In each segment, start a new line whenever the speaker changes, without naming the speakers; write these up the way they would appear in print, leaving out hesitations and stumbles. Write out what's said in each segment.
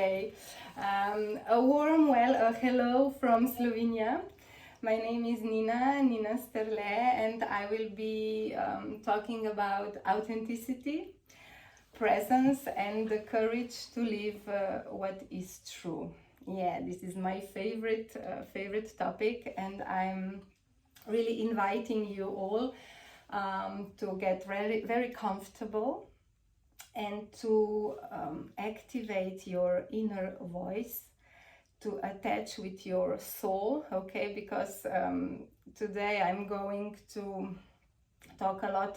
Okay. A warm hello from Slovenia. My name is Nina Sterle, and I will be talking about authenticity, presence, and the courage to live what is true. Yeah, this is my favorite topic, and I'm really inviting you all to get very comfortable and to activate your inner voice, to attach with your soul, okay? Because today I'm going to talk a lot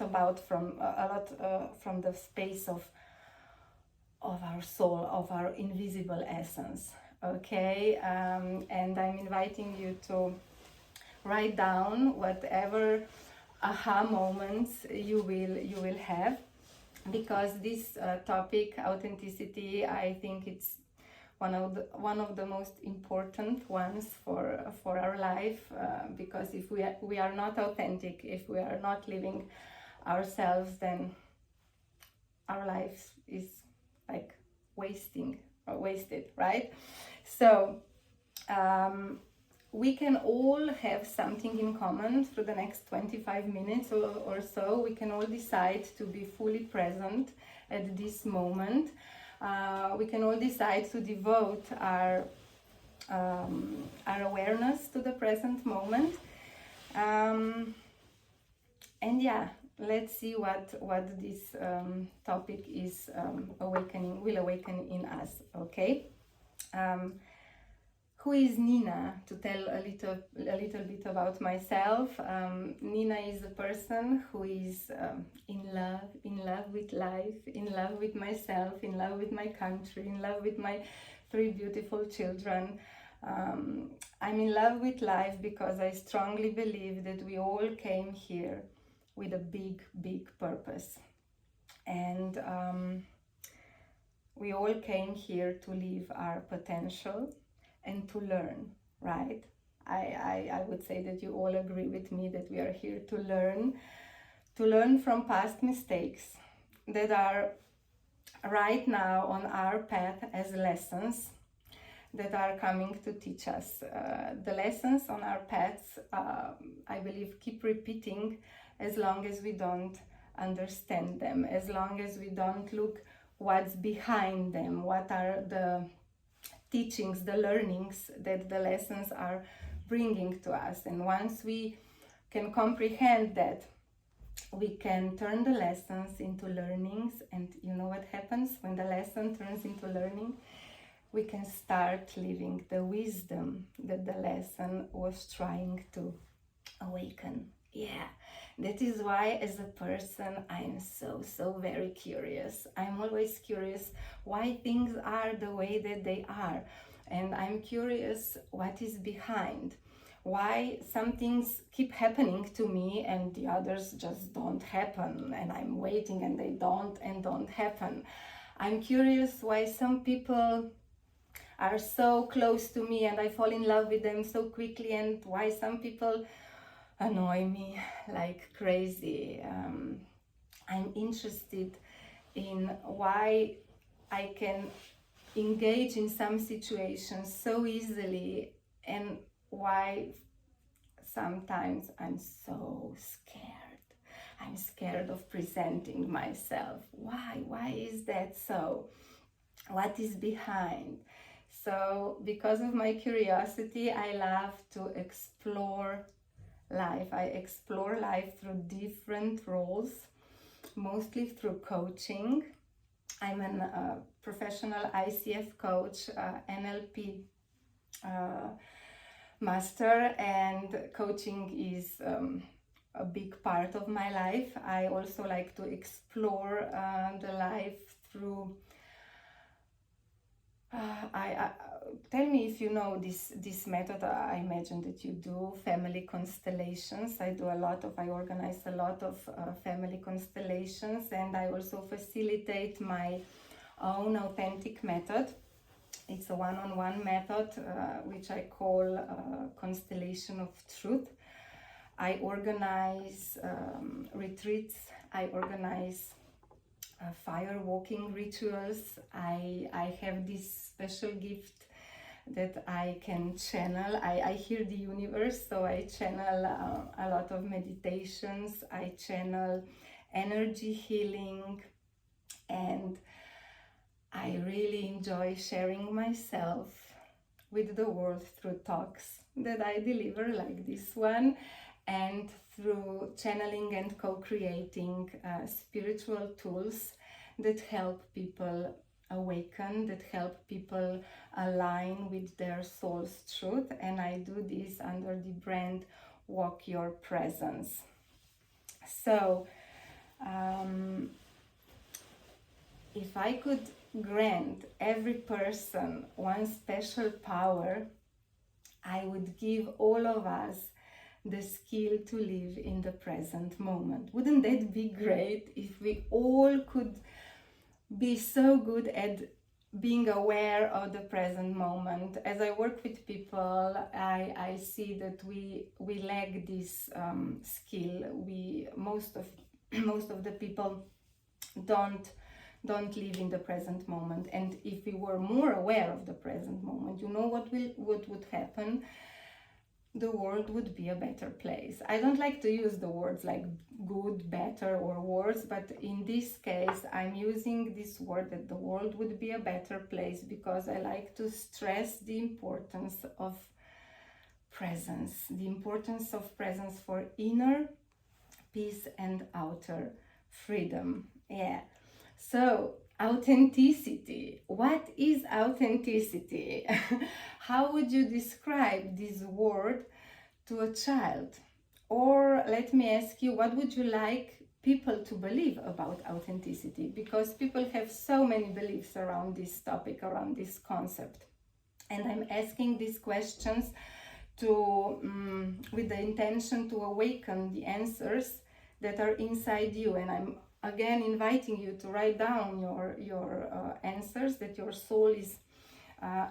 from the space of our soul, of our invisible essence, okay? And I'm inviting you to write down whatever aha moments you will have, because this topic, authenticity, I think it's one of the most important ones for our life, because if we are not authentic, if we are not living ourselves, then our life is like wasted, right? So we can all have something in common through the next 25 minutes or so. We can all decide to be fully present at this moment. We can all decide to devote our awareness to the present moment. And yeah, let's see what this topic is will awaken in us, okay? Who is Nina? To tell a little bit about myself, Nina is a person who is in love with life, in love with myself, in love with my country, in love with my 3 beautiful children. I'm in love with life because I strongly believe that we all came here with a big purpose, and we all came here to live our potential and to learn, right? I would say that you all agree with me that we are here to learn from past mistakes that are right now on our path as lessons that are coming to teach us. The lessons on our paths, I believe, keep repeating as long as we don't understand them, as long as we don't look what's behind them, what are the teachings, the learnings that the lessons are bringing to us. And once we can comprehend that, we can turn the lessons into learnings. And you know what happens when the lesson turns into learning? We can start living the wisdom that the lesson was trying to awaken. Yeah, that is why as a person I'm so very curious. I'm always curious why things are the way that they are, and I'm curious what is behind, why some things keep happening to me and the others just don't happen, and I'm waiting and they don't happen. I'm curious why some people are so close to me and I fall in love with them so quickly, and why some people annoy me like crazy. I'm interested in why I can engage in some situations so easily, and why sometimes I'm so scared. I'm scared of presenting myself. Why is that so? What is behind? So because of my curiosity, I love to explore life. I explore life through different roles, mostly through coaching. I'm a professional ICF coach, NLP master, and coaching is a big part of my life. I also like to explore the life through tell me if you know this method. I imagine that you do family constellations. I organize a lot of family constellations, and I also facilitate my own authentic method. It's a one-on-one method, which I call Constellation of Truth. I organize retreats. I organize fire walking rituals. I have this special gift that I can channel. I hear the universe, so I channel a lot of meditations. I channel energy healing, and I really enjoy sharing myself with the world through talks that I deliver, like this one, and through channeling and co-creating spiritual tools that help people awaken, that help people align with their soul's truth. And I do this under the brand Walk Your Presence. So if I could grant every person one special power, I would give all of us the skill to live in the present moment. Wouldn't that be great if we all could be so good at being aware of the present moment? As I work with people, I see that we lack this skill. Most of the people don't live in the present moment. And if we were more aware of the present moment, you know what would happen? The world would be a better place. I don't like to use the words like good, better, or worse, but in this case I'm using this word that the world would be a better place because I like to stress the importance of presence, for inner peace and outer freedom. Yeah. So, authenticity. What is authenticity? How would you describe this word to a child? Or let me ask you, what would you like people to believe about authenticity? Because people have so many beliefs around this topic, around this concept. And I'm asking these questions with the intention to awaken the answers that are inside you. And I'm again inviting you to write down your answers that your soul is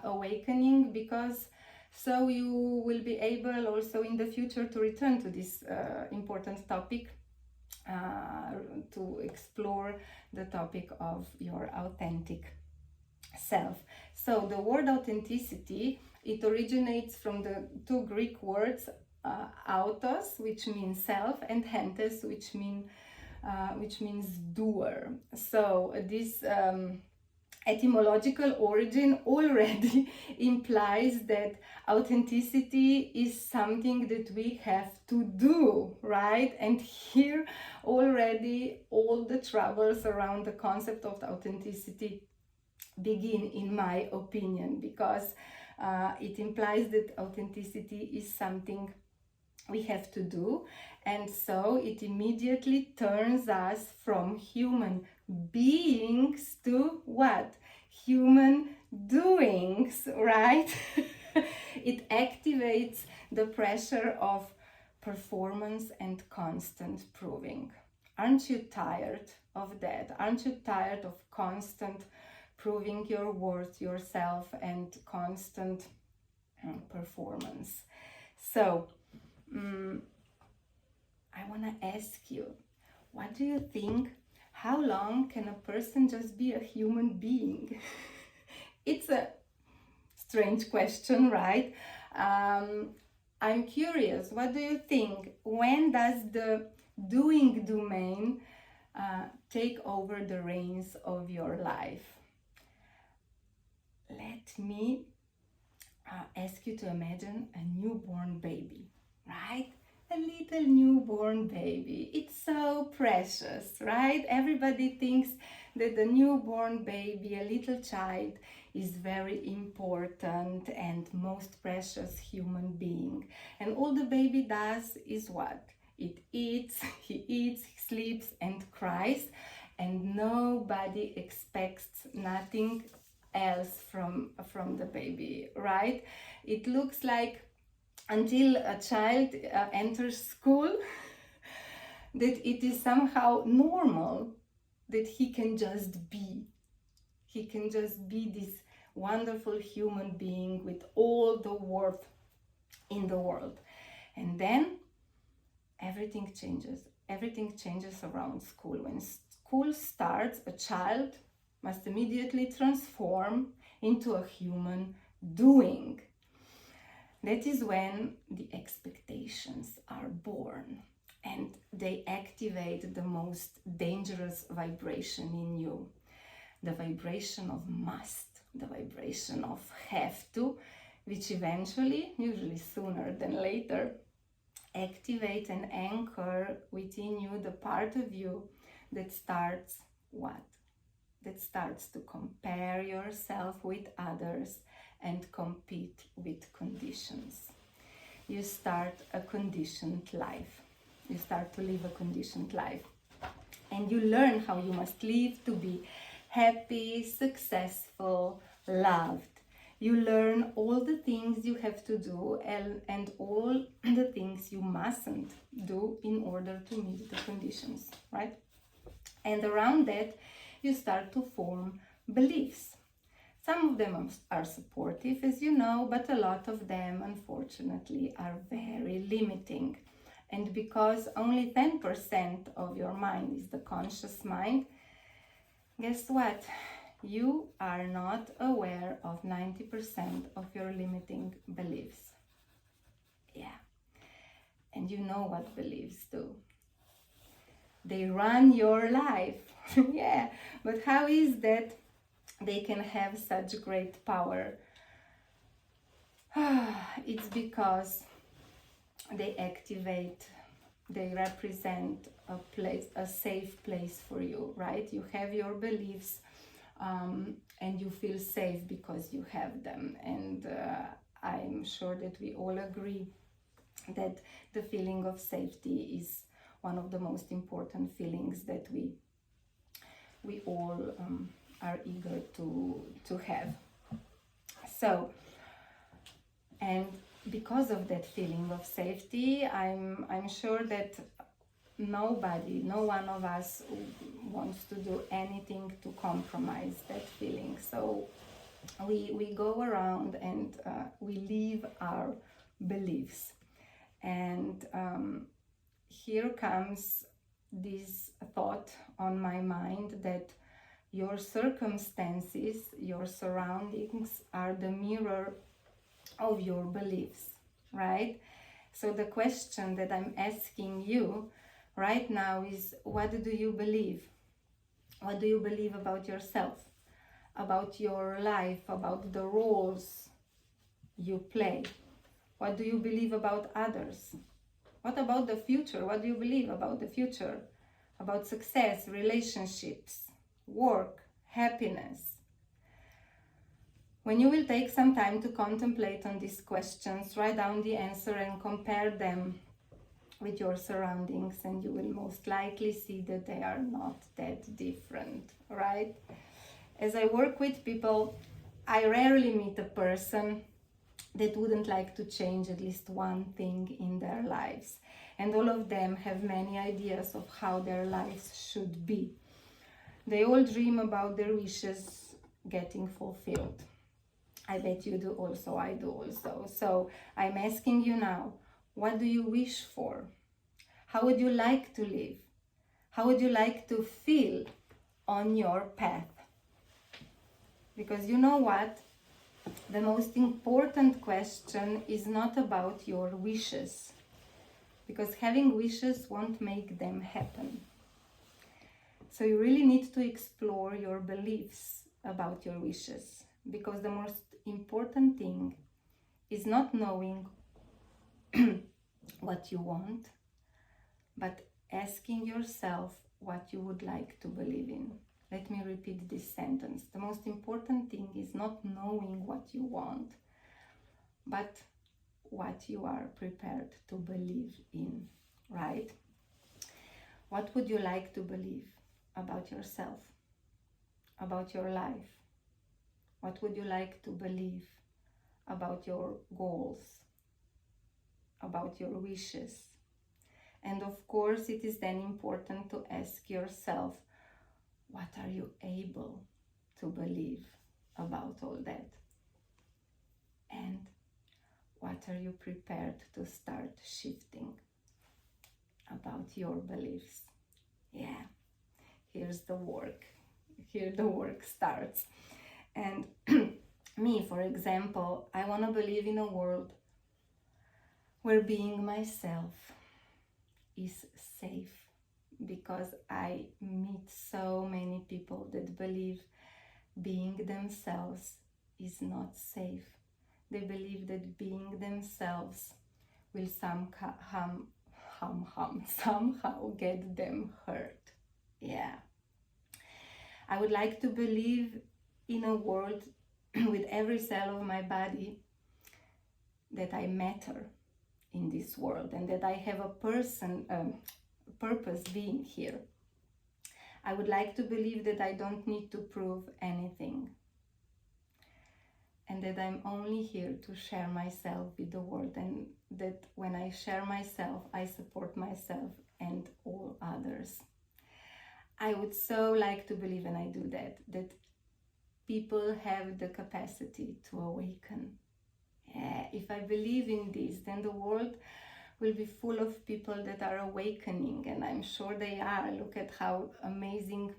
awakening, because so you will be able also in the future to return to this important topic, to explore the topic of your authentic self. So the word authenticity, it originates from the two Greek words autos, which means self, and hentes, which means doer. So this etymological origin already implies that authenticity is something that we have to do, right? And here already all the troubles around the concept of authenticity begin, in my opinion, because it implies that authenticity is something we have to do, and so it immediately turns us from human beings to what? Human doings, right? It activates the pressure of performance and constant proving. Aren't you tired of that? Aren't you tired of constant proving your worth, yourself, and constant performance? So I want to ask you, what do you think? How long can a person just be a human being? It's a strange question, right? I'm curious, what do you think? When does the doing domain take over the reins of your life? Let me ask you to imagine a newborn baby, right? A little newborn baby. It's so precious, right? Everybody thinks that the newborn baby, a little child, is very important and most precious human being. And all the baby does is what? It eats, he sleeps and cries, and nobody expects nothing else from the baby, right? It looks like, until a child enters school, that it is somehow normal that he can just be this wonderful human being with all the worth in the world. And then everything changes around school. When school starts, a child must immediately transform into a human doing. That is when the expectations are born and they activate the most dangerous vibration in you. The vibration of must, the vibration of have to, which eventually, usually sooner than later, activate and anchor within you the part of you that starts what? That starts to compare yourself with others and compete with conditions. You start a conditioned life. You start to live a conditioned life. And you learn how you must live to be happy, successful, loved. You learn all the things you have to do and all the things you mustn't do in order to meet the conditions, right? And around that, you start to form beliefs. Some of them are supportive, as you know, but a lot of them, unfortunately, are very limiting. And because only 10% of your mind is the conscious mind, guess what? You are not aware of 90% of your limiting beliefs. Yeah. And you know what beliefs do. They run your life. Yeah. But how is that they can have such great power? It's because they activate, they represent a place, a safe place for you, right? You have your beliefs and you feel safe because you have them. And I'm sure that we all agree that the feeling of safety is one of the most important feelings that we all are eager to have. So, and because of that feeling of safety, I'm sure that no one of us wants to do anything to compromise that feeling. So we go around and we live our beliefs. And here comes this thought on my mind that your circumstances, your surroundings are the mirror of your beliefs, right? So the question that I'm asking you right now is, what do you believe? What do you believe about yourself, about your life, about the roles you play? What do you believe about others? What about the future? What do you believe about the future? About success, relationships, work, happiness? When you will take some time to contemplate on these questions, write down the answer and compare them with your surroundings, and you will most likely see that they are not that different, right? As I work with people, I rarely meet a person that wouldn't like to change at least one thing in their lives. And all of them have many ideas of how their lives should be. They all dream about their wishes getting fulfilled. I bet you do also, I do also. So I'm asking you now, what do you wish for? How would you like to live? How would you like to feel on your path? Because you know what? The most important question is not about your wishes, because having wishes won't make them happen. So you really need to explore your beliefs about your wishes, because the most important thing is not knowing what you want, but asking yourself what you would like to believe in. Let me repeat this sentence. The most important thing is not knowing what you want, but what you are prepared to believe in, right? What would you like to believe about yourself, about your life? What would you like to believe about your goals, about your wishes? And of course, it is then important to ask yourself, what are you able to believe about all that? And what are you prepared to start shifting about your beliefs? Yeah, here's the work. Here the work starts. And me, for example, I want to believe in a world where being myself is safe, because I meet so many people that believe being themselves is not safe. They believe that being themselves will somehow get them hurt. Yeah. I would like to believe in a world with every cell of my body that I matter in this world and that I have a purpose being here. I would like to believe that I don't need to prove anything, and that I'm only here to share myself with the world, and that when I share myself, I support myself and all others. I would so like to believe, and I do that people have the capacity to awaken. If I believe in this, then the world will be full of people that are awakening, and I'm sure they are. Look at how amazing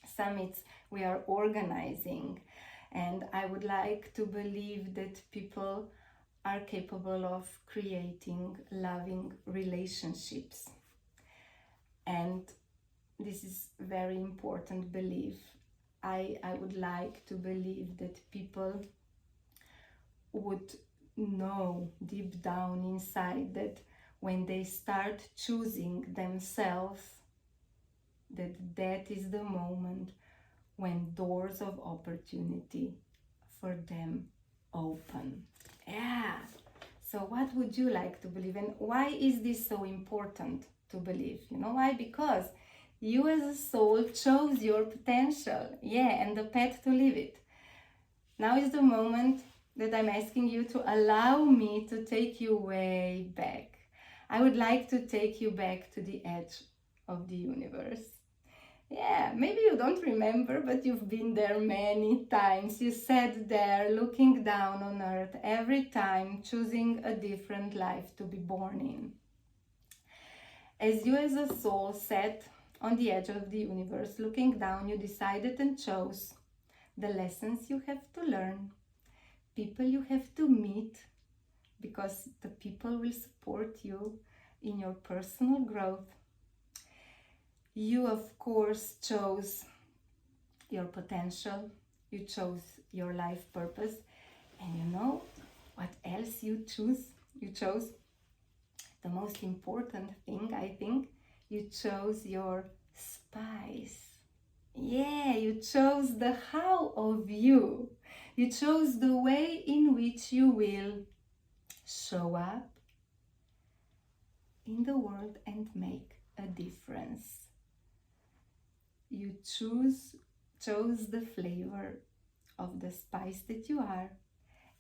summits we are organizing. And I would like to believe that people are capable of creating loving relationships. And this is very important belief. I would like to believe that people would know deep down inside that when they start choosing themselves, that is the moment when doors of opportunity for them open. Yeah. So what would you like to believe, and why is this so important to believe? You know why? Because you as a soul chose your potential, and the path to live it. Now is the moment that I'm asking you to allow me to take you way back. I would like to take you back to the edge of the universe. Yeah, maybe you don't remember, but you've been there many times. You sat there looking down on earth every time, choosing a different life to be born in. As you as a soul sat on the edge of the universe looking down, you decided and chose the lessons you have to learn, people you have to meet, because the people will support you in your personal growth. You, of course, chose your potential, you chose your life purpose, and you know what else you chose? You chose the most important thing, I think. You chose your spice. Yeah, you chose the how of you. You chose the way in which you will show up in the world and make a difference. You chose the flavor of the spice that you are,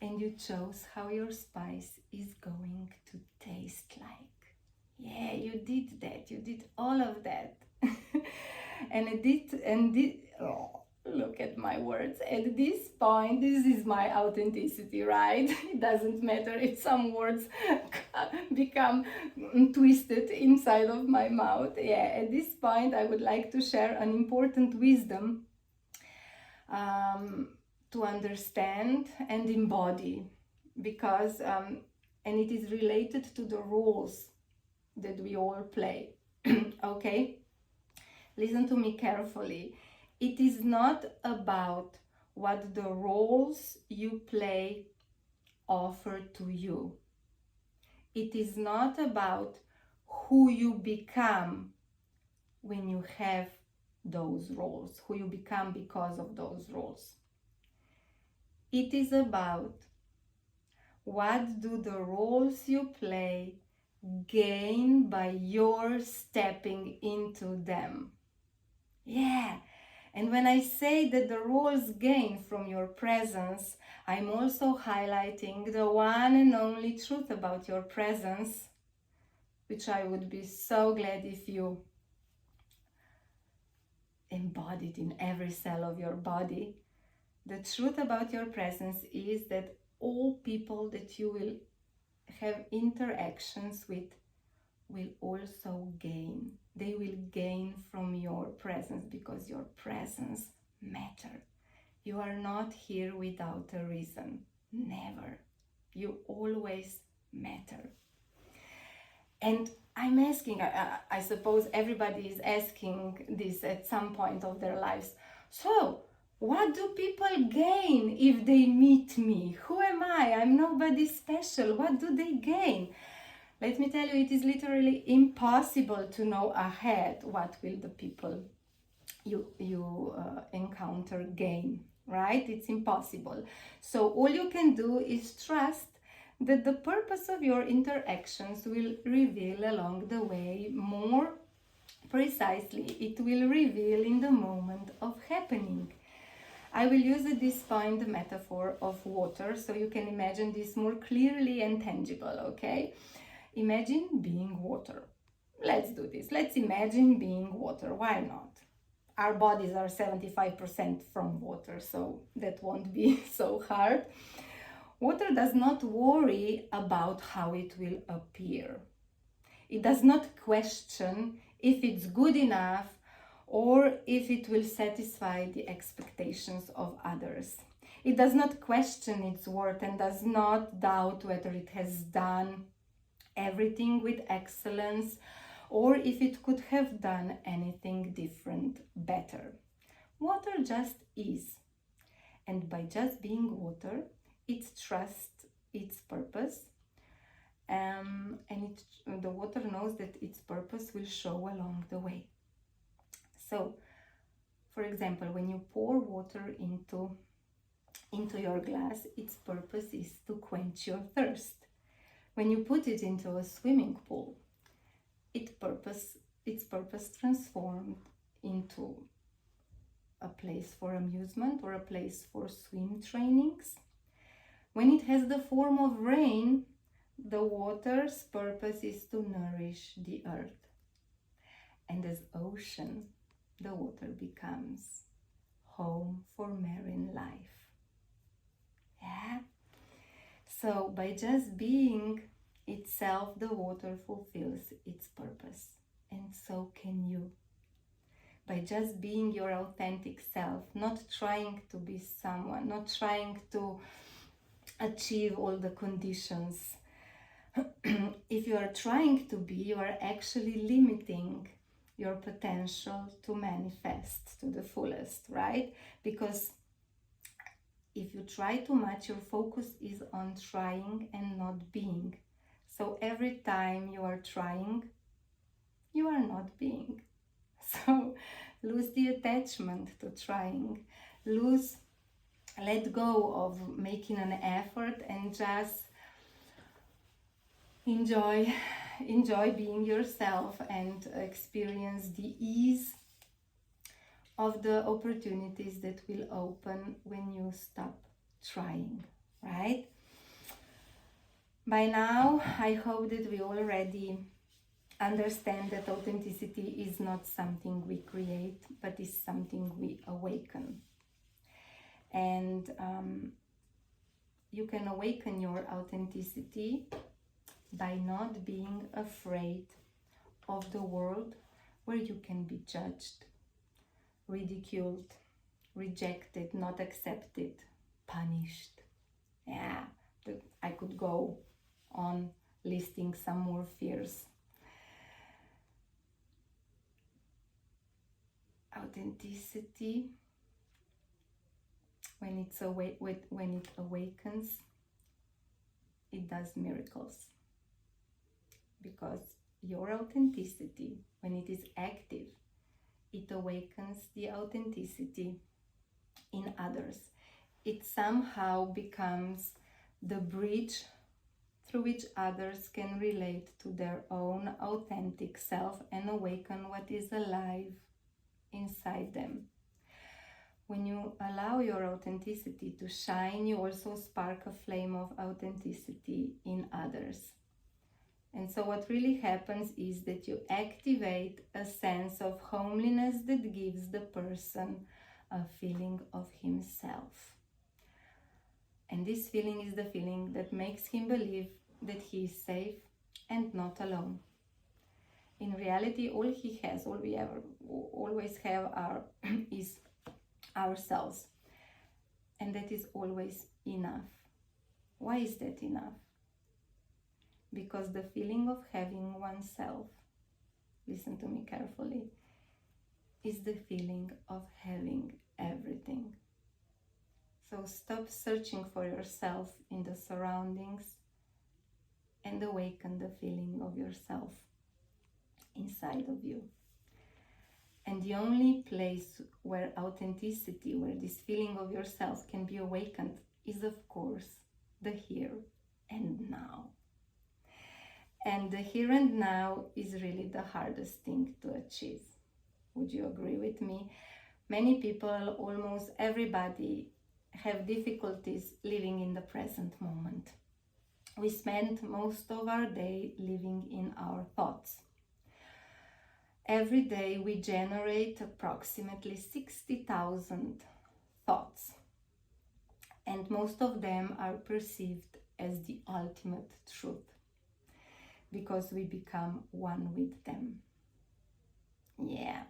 and you chose how your spice is going to taste like. Yeah, you did that. You did all of that. Look at my words. At this point, this is my authenticity, right? It doesn't matter if some words become twisted inside of my mouth. Yeah, at this point, I would like to share an important wisdom to understand and embody, because and it is related to the roles that we all play. Okay, listen to me carefully. It is not about what the roles you play offer to you. It is not about who you become when you have those roles, who you become because of those roles. It is about what do the roles you play gain by your stepping into them. Yeah, and when I say that the roles gain from your presence, I'm also highlighting the one and only truth about your presence, which I would be so glad if you embodied in every cell of your body. The truth about your presence is that all people that you will have interactions with will also gain they will gain from your presence, because your presence matters. You are not here without a reason. Never. You always matter. And I'm asking, I suppose everybody is asking this at some point of their lives. So, what do people gain if they meet me? Who am I? I'm nobody special. What do they gain? Let me tell you, it is literally impossible to know ahead what will the people you encounter gain, right? It's impossible. So all you can do is trust that the purpose of your interactions will reveal along the way. More precisely, it will reveal in the moment of happening. I will use at this point the metaphor of water, so you can imagine this more clearly and tangible, okay? Imagine being water. Let's do this. Let's imagine being water. Why not? Our bodies are 75% from water, so that won't be so hard. Water does not worry about how it will appear. It does not question if it's good enough or if it will satisfy the expectations of others. It does not question its worth and does not doubt whether it has done everything with excellence or if it could have done anything different, better. Water just is. And by just being water, it trusts its purpose. The water knows that its purpose will show along the way. So, for example, when you pour water into your glass, its purpose is to quench your thirst. When you put it into a swimming pool, its purpose transformed into a place for amusement or a place for swim trainings. When it has the form of rain, the water's purpose is to nourish the earth. And as ocean, the water becomes home for marine life. Yeah? So by just being itself, the water fulfills its purpose, and so can you. By just being your authentic self, not trying to be someone, not trying to achieve all the conditions. If you are trying to be, you are actually limiting your potential to manifest to the fullest, right? Because if you try too much, your focus is on trying and not being. So every time you are trying, you are not being. So lose the attachment to trying. Let go of making an effort and just enjoy being yourself and experience the ease of the opportunities that will open when you stop trying, right? By now, I hope that we already understand that authenticity is not something we create, but is something we awaken. And you can awaken your authenticity by not being afraid of the world where you can be judged, ridiculed, rejected, not accepted, punished. Yeah, I could go on listing some more fears. Authenticity, when it awakens, it does miracles. Because your authenticity, when it is active, it awakens the authenticity in others. It somehow becomes the bridge through which others can relate to their own authentic self and awaken what is alive inside them. When you allow your authenticity to shine, you also spark a flame of authenticity in others. And so what really happens is that you activate a sense of homeliness that gives the person a feeling of himself. And this feeling is the feeling that makes him believe that he is safe and not alone. In reality, all he has, all we ever always have is ourselves. And that is always enough. Why is that enough? Because the feeling of having oneself, listen to me carefully, is the feeling of having everything. So stop searching for yourself in the surroundings and awaken the feeling of yourself inside of you. And the only place where authenticity, where this feeling of yourself can be awakened is, of course, the here and now. And the here and now is really the hardest thing to achieve. Would you agree with me? Many people, almost everybody, have difficulties living in the present moment. We spend most of our day living in our thoughts. Every day we generate approximately 60,000 thoughts, and most of them are perceived as the ultimate truth because we become one with them. Yeah.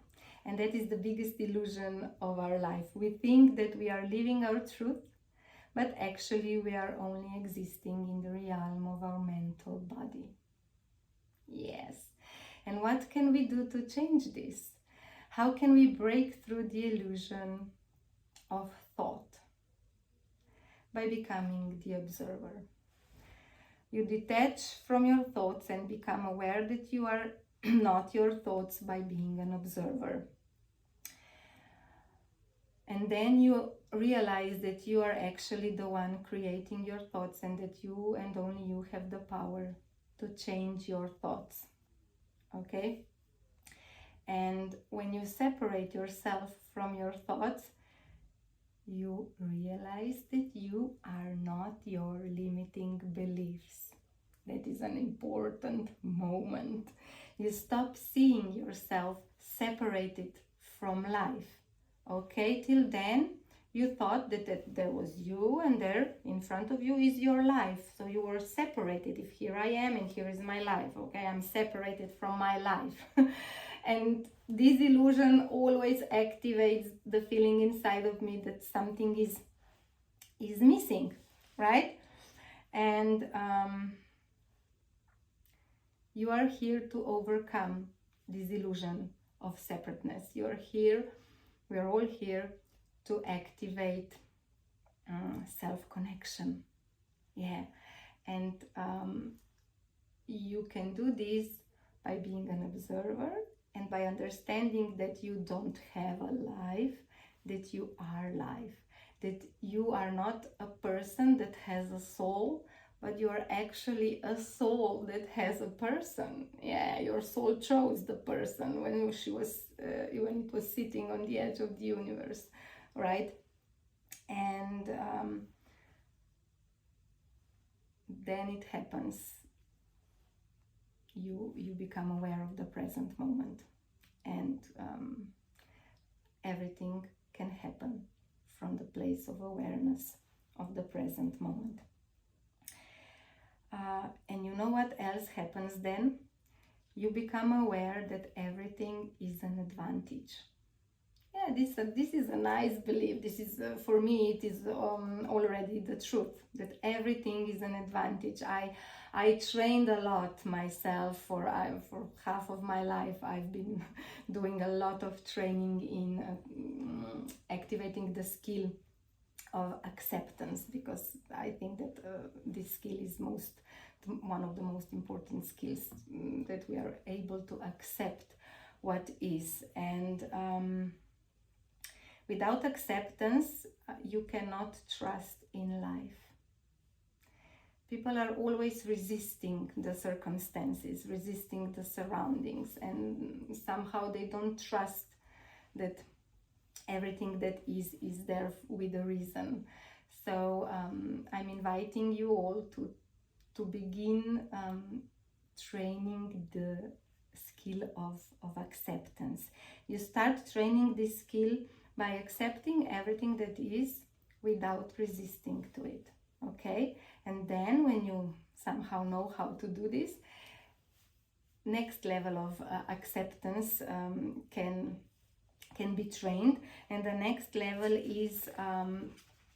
And that is the biggest illusion of our life. We think that we are living our truth, but actually we are only existing in the realm of our mental body. Yes. And what can we do to change this? How can we break through the illusion of thought? By becoming the observer. You detach from your thoughts and become aware that you are not your thoughts by being an observer. And then you realize that you are actually the one creating your thoughts, and that you and only you have the power to change your thoughts. Okay? And when you separate yourself from your thoughts, you realize that you are not your limiting beliefs. That is an important moment. You stop seeing yourself separated from life. Okay, till then you thought that there was you, and there in front of you is your life. So you were separated. If here I am and here is my life, okay, I'm separated from my life. And this illusion always activates the feeling inside of me that something is missing, right? And you are here to overcome this illusion of separateness. You are here, we are all here to activate self-connection. Yeah, and you can do this by being an observer and by understanding that you don't have a life, that you are life, that you are not a person that has a soul, but you are actually a soul that has a person. Yeah, your soul chose the person when it was sitting on the edge of the universe, right? And then it happens. You become aware of the present moment, and everything can happen from the place of awareness of the present moment. And you know what else happens then? You become aware that everything is an advantage. Yeah, this is a nice belief. This is, for me, it is already the truth, that everything is an advantage. I trained a lot myself for half of my life. I've been doing a lot of training in activating the skill of acceptance, because I think that this skill is one of the most important skills, that we are able to accept what is. And without acceptance, you cannot trust in life. People are always resisting the circumstances, resisting the surroundings, and somehow they don't trust that everything that is there with a reason. So I'm inviting you all to begin training the skill of acceptance. You start training this skill by accepting everything that is without resisting to it, okay? And then when you somehow know how to do this, next level of acceptance can be trained, and the next level is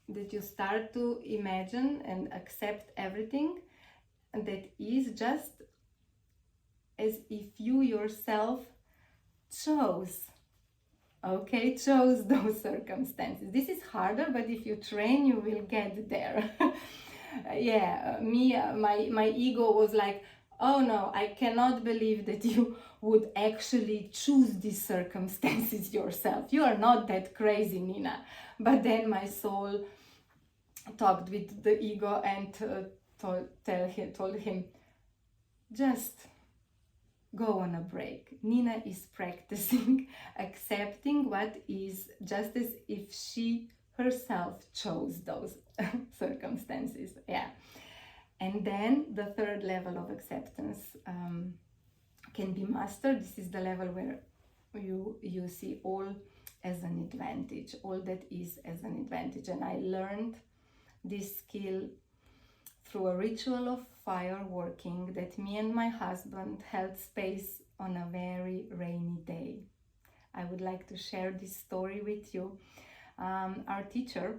that you start to imagine and accept everything that is just as if you yourself chose those circumstances. This is harder, but if you train, you will get there. My ego was like, oh no, I cannot believe that you would actually choose these circumstances yourself. You are not that crazy, Nina. But then my soul talked with the ego and told him, just go on a break. Nina is practicing accepting what is, just as if she herself chose those circumstances. Yeah. And then the third level of acceptance can be mastered. This is the level where you see all as an advantage, all that is as an advantage. And I learned this skill through a ritual of fire working that me and my husband held space on a very rainy day. I would like to share this story with you. Our teacher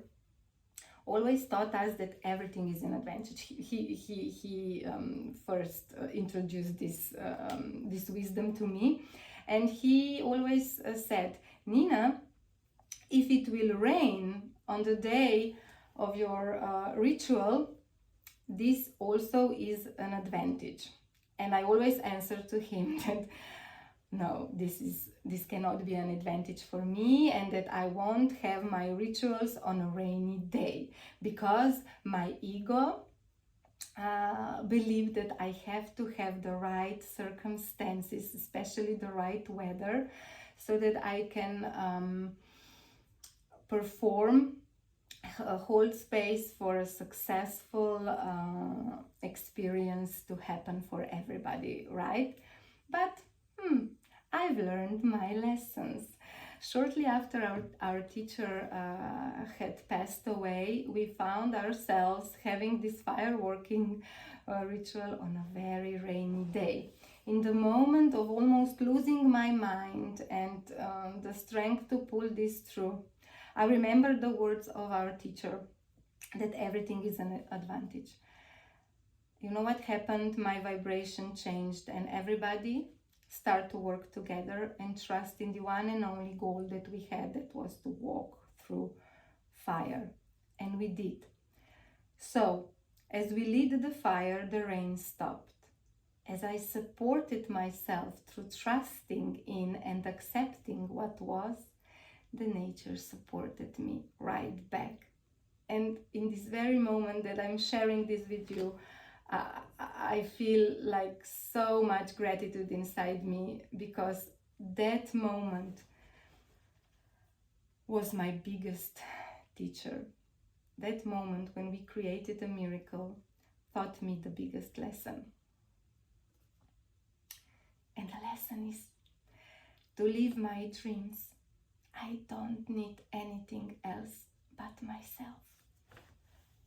always taught us that everything is an advantage. He first introduced this wisdom to me, and he always said, Nina, if it will rain on the day of your ritual, this also is an advantage. And I always answer to him that no, this cannot be an advantage for me, and that I won't have my rituals on a rainy day, because my ego believed that I have to have the right circumstances, especially the right weather, so that I can perform, hold space for a successful experience to happen for everybody, right? But I've learned my lessons. Shortly after our teacher had passed away, we found ourselves having this fireworking ritual on a very rainy day. In the moment of almost losing my mind and the strength to pull this through, I remember the words of our teacher that everything is an advantage. You know what happened? My vibration changed, and everybody start to work together and trust in the one and only goal that we had, that was to walk through fire. And we did. So, as we lit the fire, the rain stopped. As I supported myself through trusting in and accepting what was, the nature supported me right back. And in this very moment that I'm sharing this with you, I feel like so much gratitude inside me, because that moment was my biggest teacher. That moment when we created a miracle taught me the biggest lesson. And the lesson is to live my dreams. I don't need anything else but myself.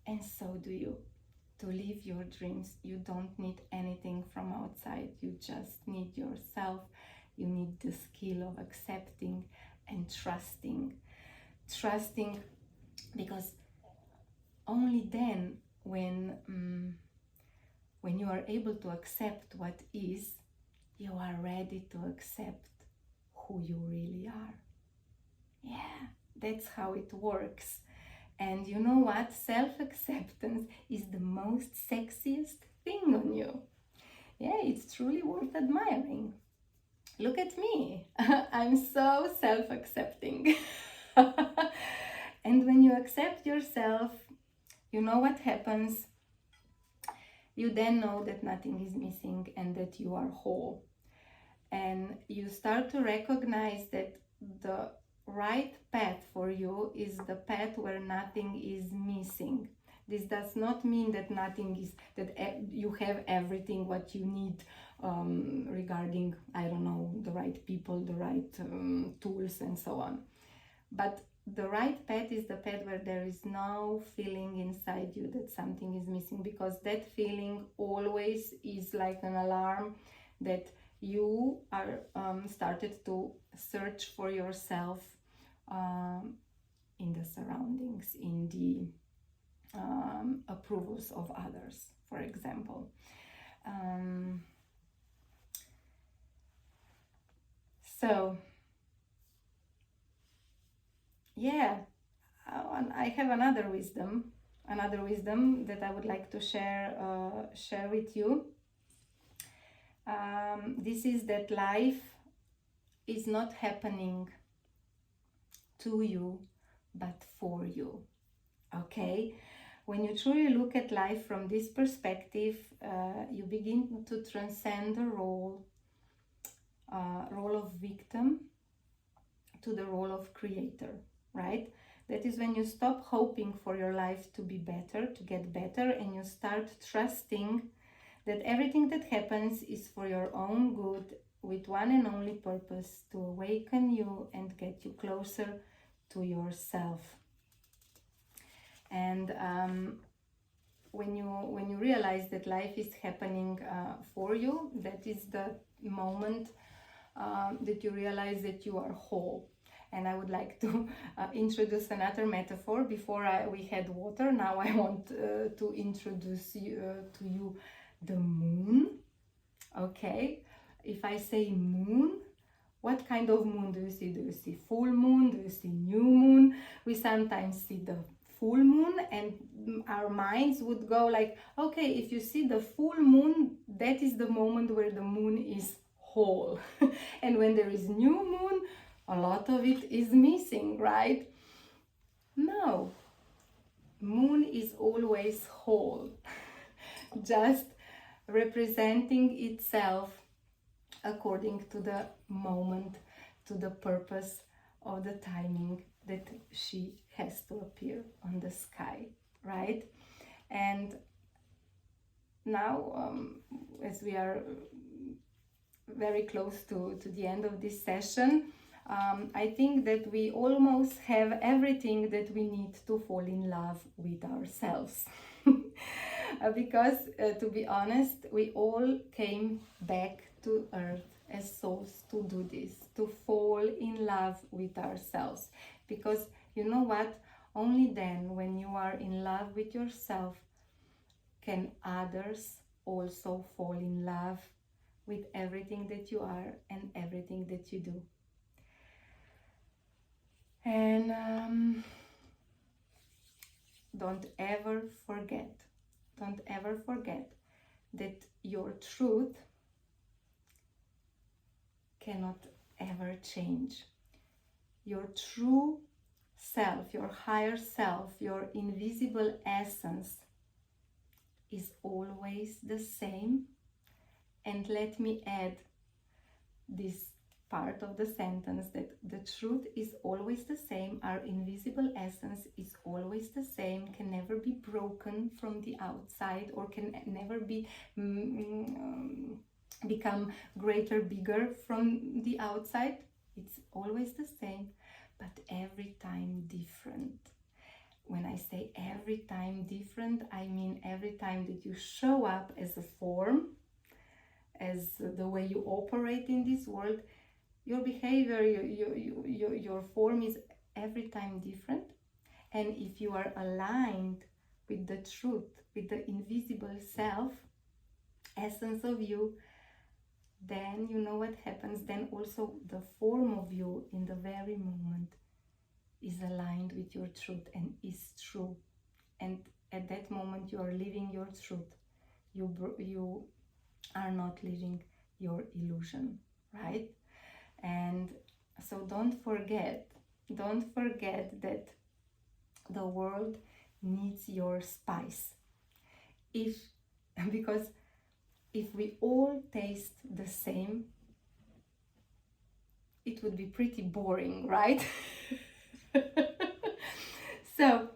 And so do you. To live your dreams, you don't need anything from outside. You just need yourself. You need the skill of accepting and trusting. Trusting, because only then, when you are able to accept what is, you are ready to accept who you really are. Yeah, that's how it works. And you know what? Self-acceptance is the most sexiest thing on you. Yeah, it's truly worth admiring. Look at me. I'm so self-accepting. And when you accept yourself, you know what happens? You then know that nothing is missing and that you are whole. And you start to recognize that the right path for you is the path where nothing is missing. This does not mean that you have everything what you need regarding, I don't know, the right people, the right tools and so on. But the right path is the path where there is no feeling inside you that something is missing, because that feeling always is like an alarm that you are started to search for yourself in the surroundings, in the approvals of others, for example. So yeah, I have another wisdom that I would like to share with you. This is that life is not happening to you, but for you. Okay? When you truly look at life from this perspective, you begin to transcend the role of victim to the role of creator, right? That is when you stop hoping for your life to be better, to get better, and you start trusting that everything that happens is for your own good, with one and only purpose: to awaken you and get you closer to yourself. And when you realize that life is happening for you, that is the moment that you realize that you are whole. And I would like to introduce another metaphor. Before we had water, now I want to introduce to you the moon. Okay, if I say moon, what kind of moon do you see? Do you see full moon? Do you see new moon? We sometimes see the full moon and our minds would go like, okay, if you see the full moon, that is the moment where the moon is whole. And when there is new moon, a lot of it is missing, right? No, moon is always whole, just representing itself according to the moment, to the purpose of the timing that she has to appear on the sky, right? And now, as we are very close to the end of this session, I think that we almost have everything that we need to fall in love with ourselves. Because, to be honest, we all came back to earth as souls to do this, to fall in love with ourselves. Because you know what? Only then, when you are in love with yourself, can others also fall in love with everything that you are and everything that you do. And don't ever forget that your truth cannot ever change. Your true self, your higher self, your invisible essence is always the same. And let me add this part of the sentence, that the truth is always the same, our invisible essence is always the same, can never be broken from the outside, or can never be become greater, bigger from the outside. It's always the same, but every time different. When I say every time different, I mean every time that you show up as a form, as the way you operate in this world, your behavior, your form is every time different. And if you are aligned with the truth, with the invisible self, essence of you, then you know what happens. Then also the form of you in the very moment is aligned with your truth and is true. And at that moment you are living your truth. You are not living your illusion, right? And so don't forget that the world needs your spice. Because if we all taste the same, it would be pretty boring, right? So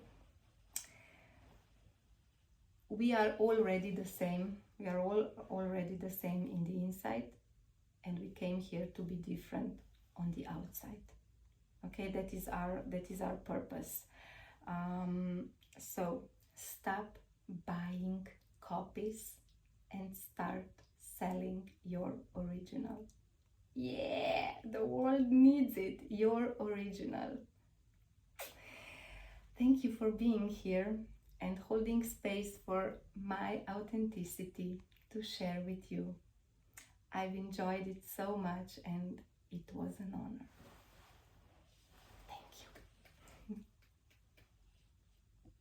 we are already the same. We are all already the same in the inside, and we came here to be different on the outside. Okay, that is our purpose. So stop buying copies and start selling your original. Yeah, the world needs it, your original. Thank you for being here and holding space for my authenticity to share with you. I've enjoyed it so much and it was an honor.